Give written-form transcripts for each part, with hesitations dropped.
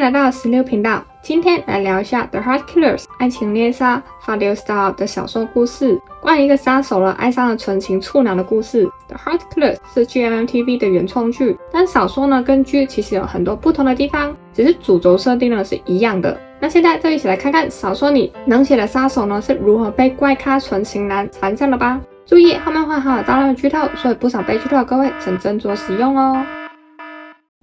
迎来到16频道，今天来聊一下 The Heart Killers 爱情猎杀 Fadil Style 的小说故事。关于一个杀手爱上了纯情处男的故事。 The Heart Killers 是 GMMTV 的原创剧，但小说跟剧其实有很多不同的地方，只是主轴设定是一样的。那现在就一起来看看小说里冷血的杀手是如何被怪咖纯情男缠上的吧。注意后面会还有大量的剧透，所以不想被剧透的各位请斟酌使用哦。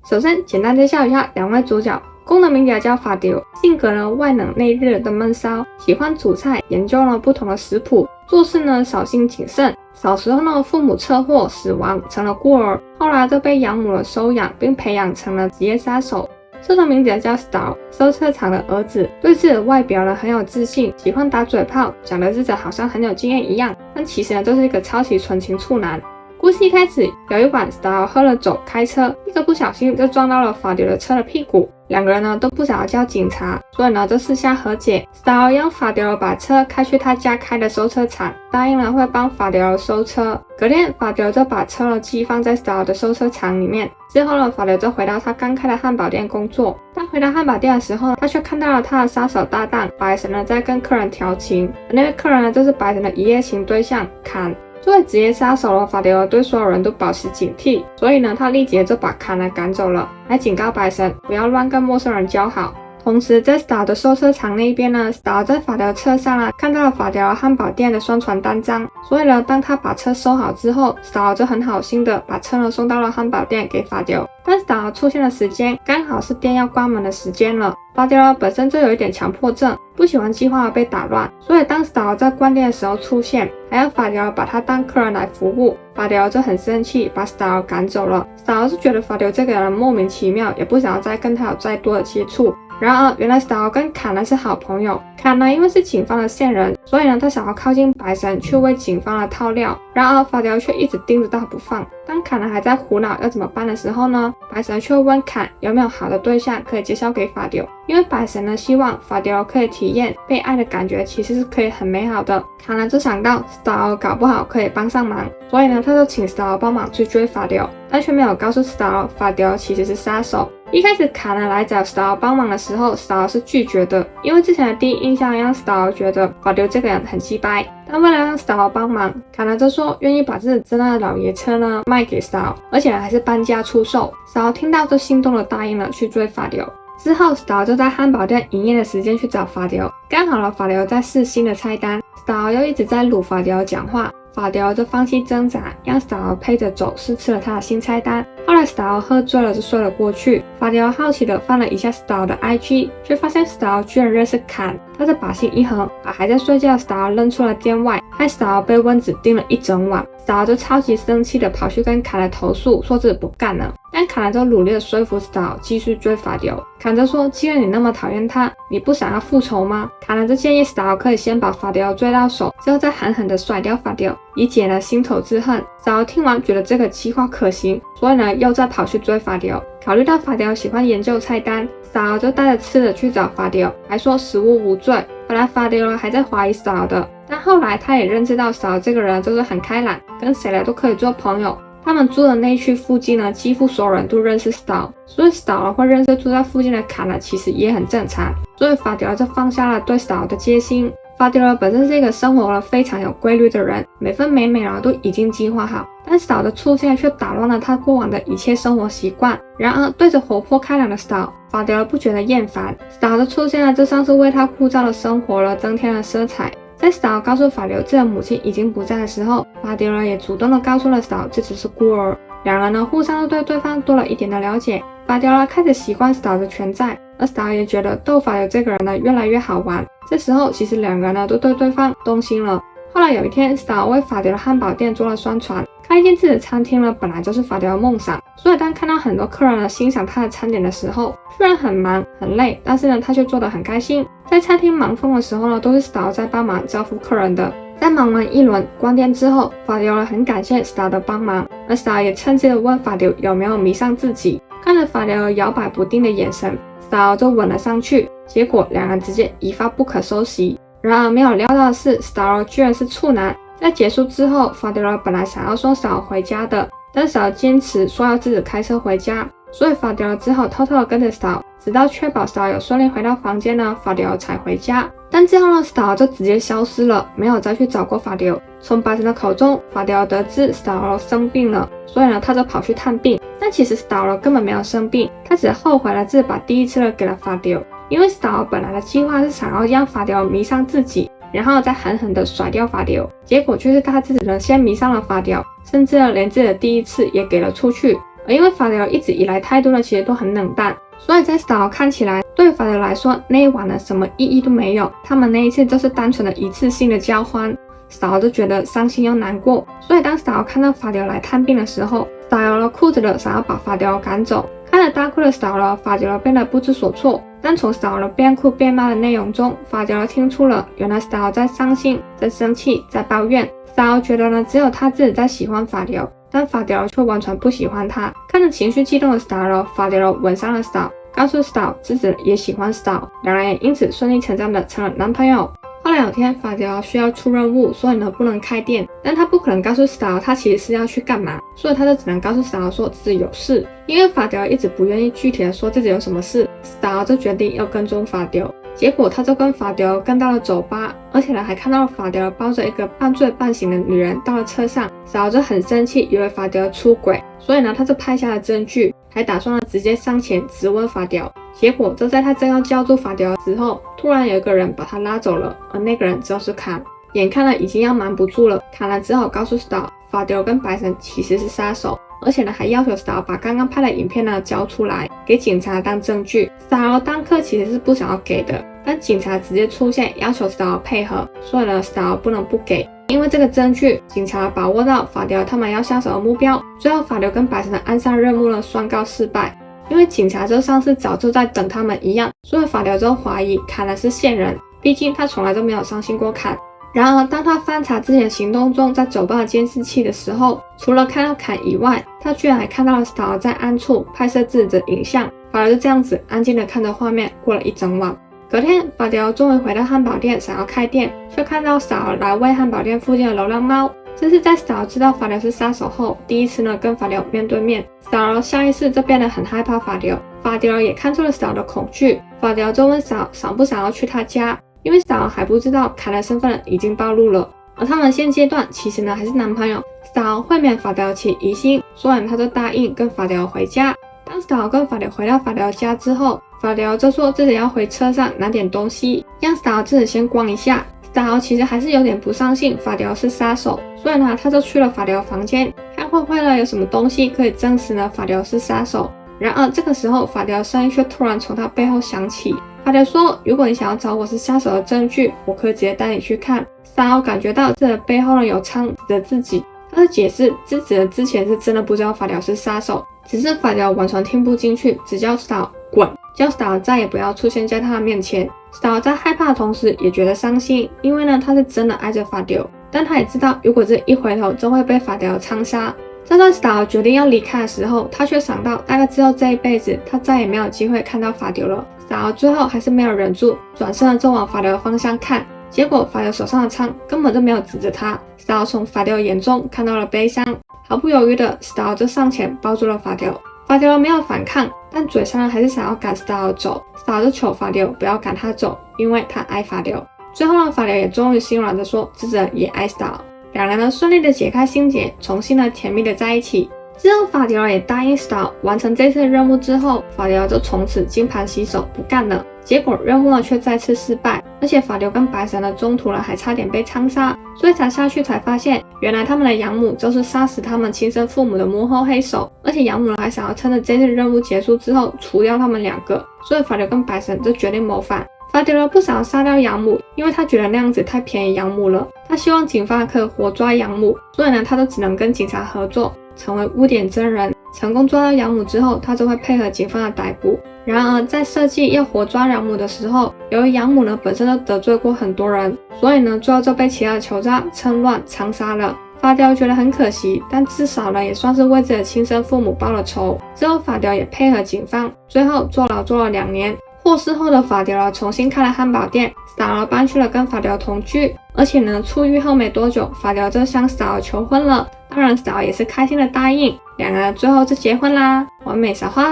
首先简单介绍一下两位主角。公的名字叫 Fadil， 性格外冷内热的闷骚，喜欢煮菜，研究不同的食谱，做事小心谨慎。小时候父母车祸死亡，成了孤儿，后来就被养母收养，并培养成了职业杀手。车的名字叫 Style， 修车厂的儿子，对自己的外表很有自信，喜欢打嘴炮，讲的日子好像很有经验一样，但其实就是一个超级纯情处男。故事一开始，有一晚 Style 喝了酒开车，一个不小心就撞到了 Fadil 的车的屁股，两个人都不想要叫警察，所以就私下和解。Style 让 Fadil 把车开去他家开的修车厂，答应了会帮 Fadil 收车。隔天 Fadil 就把车寄放在 Style 的修车厂里面。之后Fadil 就回到他刚开的汉堡店工作。当回到汉堡店的时候，他却看到了他的杀手搭档白神在跟客人调情，而那位客人就是白神的一夜情对象坎。作为职业杀手Fadil对所有人都保持警惕，所以他立即就把坎赶走了，还警告白神不要乱跟陌生人交好。同时在 Style 的修车厂那边Style 在Fadil车上看到了Fadil汉堡店的宣传单张，所以当他把车收好之后，Style 就很好心的把车送到了汉堡店给Fadil。但 Style 出现的时间刚好是店要关门的时间了。Fadil 本身就有一点强迫症，不喜欢计划被打乱，所以当 Style 在关店的时候出现，还要Fadil把他当客人来服务。Fadil 就很生气，把 Style 赶走了。Style 是觉得Fadil这个人莫名其妙，也不想要再跟他有再多的接触。然而原来 Style 跟坎是好朋友，坎因为是警方的线人，所以他想要靠近白神去为警方套料。然而Fadil却一直盯着他不放。当坎还在苦恼要怎么办的时候白神却问坎有没有好的对象可以介绍给Fadil，因为白神希望Fadil可以体验被爱的感觉，其实是可以很美好的。坎就想到 Style 搞不好可以帮上忙，所以他就请 Style 帮忙去追Fadil，但却没有告诉 Style Fadil 其实是杀手。一开始坎来找 Style 帮忙的时候 Style 是拒绝的，因为之前的第一印象让 Style 觉得Fadil这个人很鸡掰。但为了让 Style 帮忙，坎就说愿意把自己真的老爷车卖给 Style， 而且还是半价出售。Style 听到就心动的答应了去追Fadil。之后 Style 就在汉堡店营业的时间去找Fadil，刚好Fadil在试新的菜单， Style 又一直在撸Fadil讲话，Fadil就放弃挣扎，让 Style 陪着走试吃了他的新菜单。后来 Style 喝醉了就睡了过去。Fadil 好奇的翻了一下 Style 的 IG， 却发现 Style 居然认识坎。他就把心一横，把还在睡觉的 Style 扔出了店外，害 Style 被蚊子叮了一整晚。Style 就超级生气的跑去跟坎投诉，说自己不干了。但坎就努力的说服 Style 继续追Fadil。坎就说既然你那么讨厌他，你不想要复仇吗？坎就建议 Style 可以先把Fadil追到手，之后再狠狠的甩掉Fadil，以解了心头之恨。Style 听完觉得这个计划可行，所以又再跑去追Fadil。考虑到Fadil喜欢研究菜单， Style 就带着吃的去找Fadil，还说食物无罪。本来Fadil还在怀疑 Style 的，但后来他也认知到 Style 这个人就是很开朗，跟谁来都可以做朋友。他们住的那一区附近几乎所有人都认识 Style， 所以 Style 会认识住在附近的坎其实也很正常。所以Fadil就放下了对 Style 的戒心。Fadil 本身是一个生活非常有规律的人，每分每秒都已经计划好，但 Style 的出现却打乱了他过往的一切生活习惯。然而对着活泼开朗的 Style，Fadil 不觉得厌烦。Style 的出现就像是为他枯燥的生活增添了色彩。在 Style 告诉Fadil自己的母亲已经不在的时候，Fadil 也主动的告诉了 Style 自己是孤儿。两人互相都对对方多了一点的了解。Fadil 开始习惯 Style 的存在，而 Style 也觉得逗Fadil这个人越来越好玩。这时候其实两个人都对对方动心了。后来有一天 Style 为Fadil的汉堡店做了宣传，开一间自己的餐厅本来就是 Fadil 的梦想，所以当看到很多客人欣赏他的餐点的时候，虽然很忙很累，但是他却做得很开心。在餐厅忙疯的时候都是 Style 在帮忙招呼客人的。在忙完一轮关店之后，Fadil很感谢 Style 的帮忙，而 Style 也趁机的问Fadil有没有迷上自己。看着Fadil摇摆不定的眼神， Style 就吻了上去，结果两人直接一发不可收拾。然而没有料到的是 Style 居然是处男。在结束之后，Fadil本来想要送 Style 回家的，但 Style 坚持说要自己开车回家。所以法迪奥只好偷偷的跟着 Star， 直到确保 Star 有顺利回到房间呢，法迪奥才回家。但之后呢 ，Star 就直接消失了，没有再去找过法迪奥。从白神的口中，法迪奥得知 Star 生病了，所以呢，他就跑去探病。但其实 Star 根本没有生病，他只后悔了自己把第一次的给了法迪奥，因为 Star 本来的计划是想要让法迪奥迷上自己，然后再狠狠的甩掉法迪奥，结果却是他自己呢先迷上了法迪奥，甚至连自己的第一次也给了出去。而因为法迪奥一直以来态度呢其实都很冷淡，所以在 Star 看起来，对法迪奥来说那一晚呢什么意义都没有，他们那一次就是单纯的一次性的交欢。Star 就觉得伤心又难过，所以当 Star 看到法迪奥来探病的时候， Star 哭着的想要把法迪奥赶走。看着大哭的 Star， 法迪奥变得不知所措。但从 Star 边哭边骂的内容中，法迪奥听出了原来 Star 在伤心、在生气、在抱怨。Star 觉得呢只有他自己在喜欢法迪奥，但法迪奥却完全不喜欢他。看着情绪激动的 Star， 法迪奥吻上了 Star， 告诉 Star 自己也喜欢 Star， 两人也因此顺理成章的成了男朋友。后来有天法迪奥需要出任务，所以呢不能开店，但他不可能告诉 Star 他其实是要去干嘛，所以他就只能告诉 Star 说自己有事。因为法迪奥一直不愿意具体的说自己有什么事， Star 就决定要跟踪法迪奥。结果他就跟法迪奥跟到了酒吧，而且呢还看到了法迪奥抱着一个半醉半醒的女人到了车上。 Star 就很生气，以为法迪奥出轨，所以呢他就拍下了证据，还打算直接上前质问法迪奥。结果就在他正要叫住法迪奥之后，突然有一个人把他拉走了，而那个人就是坎。眼看了已经要瞒不住了，坎了只好告诉 Star 法迪奥跟白神其实是杀手，而且呢还要求 Star 把刚刚拍的影片呢交出来给警察当证据。 Star 当刻其实是不想要给的，但警察直接出现要求 Star 配合，所以呢 Star 不能不给。因为这个证据，警察把握到法迪奥他们要下手的目标，最后法迪奥跟白神的暗杀任务呢宣告失败。因为警察就像是早就在等他们一样，所以法迪奥就怀疑坎呢是线人，毕竟他从来都没有相信过坎。然而当他翻查自己的行动中在酒吧的监视器的时候，除了看到坎以外，他居然还看到了 Star 在暗处拍摄自己的影像。法迪奥就这样子安静的看着画面过了一整晚。隔天，法迪奥终于回到汉堡店想要开店，却看到 Star 来喂汉堡店附近的流浪猫。这是在 Star 知道法迪奥是杀手后，第一次呢跟法迪奥面对面。Star 下意识就变得很害怕法迪奥，法迪奥也看出了 Star 的恐惧。法迪奥就问 Star 想不想要去他家，因为 Star 还不知道坎的身份已经暴露了，而他们现阶段其实呢还是男朋友。Star 会免法迪奥起疑心，所以他就答应跟法迪奥回家。当 Star 跟法迪奥回到法迪奥家之后，法迪奥就说自己要回车上拿点东西，让 Star 自己先逛一下。Star 其实还是有点不相信法迪奥是杀手，所以呢他就去了法迪奥房间，看会不会呢有什么东西可以证实呢法迪奥是杀手。然而这个时候法迪奥声音却突然从他背后响起，法迪奥说如果你想要找我是杀手的证据，我可以直接带你去看。 Star 感觉到自己的背后呢有枪指着自己，他的解释自己的之前是真的不知道法迪奥是杀手，只是法迪奥完全听不进去，只叫 Star 滚，叫 Star 再也不要出现在他的面前。 Star 在害怕的同时也觉得伤心，因为呢他是真的爱着法迪奥，但他也知道如果这一回头就会被法迪奥枪杀。就在 Star 决定要离开的时候，他却想到大概之后这一辈子他再也没有机会看到法迪奥了。 Star 最后还是没有忍住，转身了就往法迪奥方向看，结果法迪奥手上的枪根本就没有指着他。 Star 从法迪奥眼中看到了悲伤，毫不犹豫的 Star 就上前抱住了法迪奥。法迪奥没有反抗，但嘴上还是想要赶 Star 走。 Star 就求法迪奥不要赶他走，因为他爱法迪奥。最后呢，法迪奥也终于心软的说自己也爱 Star， 两人呢顺利的解开心结，重新的甜蜜的在一起。之后法迪奥也答应 Star 完成这次的任务之后，法迪奥就从此金盆洗手不干了。结果任务呢却再次失败，而且法迪奥跟白神呢中途呢还差点被枪杀，所以查下去才发现，原来他们的养母就是杀死他们亲生父母的幕后黑手，而且养母呢还想要趁着这次任务结束之后除掉他们两个，所以法迪奥跟白神就决定谋反。法迪奥不想要杀掉养母，因为他觉得那样子太便宜养母了，他希望警方可以活抓养母，所以呢他就只能跟警察合作，成为污点真人。成功抓到养母之后，他就会配合警方的逮捕。然而在设计要活抓养母的时候，由于养母呢本身就得罪过很多人，所以呢最后就被其他的仇家趁乱枪杀了。法迪奥觉得很可惜，但至少呢也算是为自己的亲生父母报了仇。之后法迪奥也配合警方，最后坐牢坐了2年。获释后的法迪奥重新开了汉堡店， Star 搬去了跟法迪奥同居，而且呢出狱后没多久，法迪奥就向 Star 求婚了。当然 Star 也是开心的答应，两个人最后就结婚啦，完美撒花。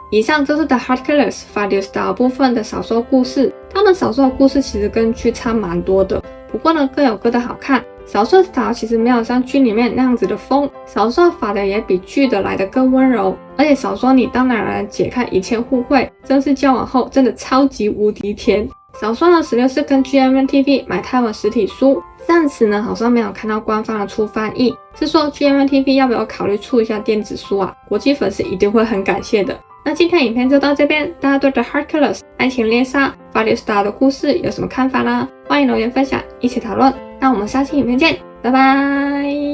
以上就是 The Heartkillers 法流 Star 部分的少数故事，他们少数的故事其实跟剧差蛮多的，不过呢各有各的好看。少数 Star 其实没有像剧里面那样子的疯，少数法流也比剧的来得更温柔，而且少数你当然能解开一切互惠，正式交往后真的超级无敌甜。少数呢16是跟 GMMTV 买泰文实体书，暂时呢好像没有看到官方的出翻译，是说 GMMTV 要不要考虑出一下电子书啊？国际粉丝一定会很感谢的。那今天影片就到这边，大家对 The Heartkillers 爱情猎杀法流 Star 的故事有什么看法呢？欢迎留言分享，一起讨论。那我们下期影片见，拜拜。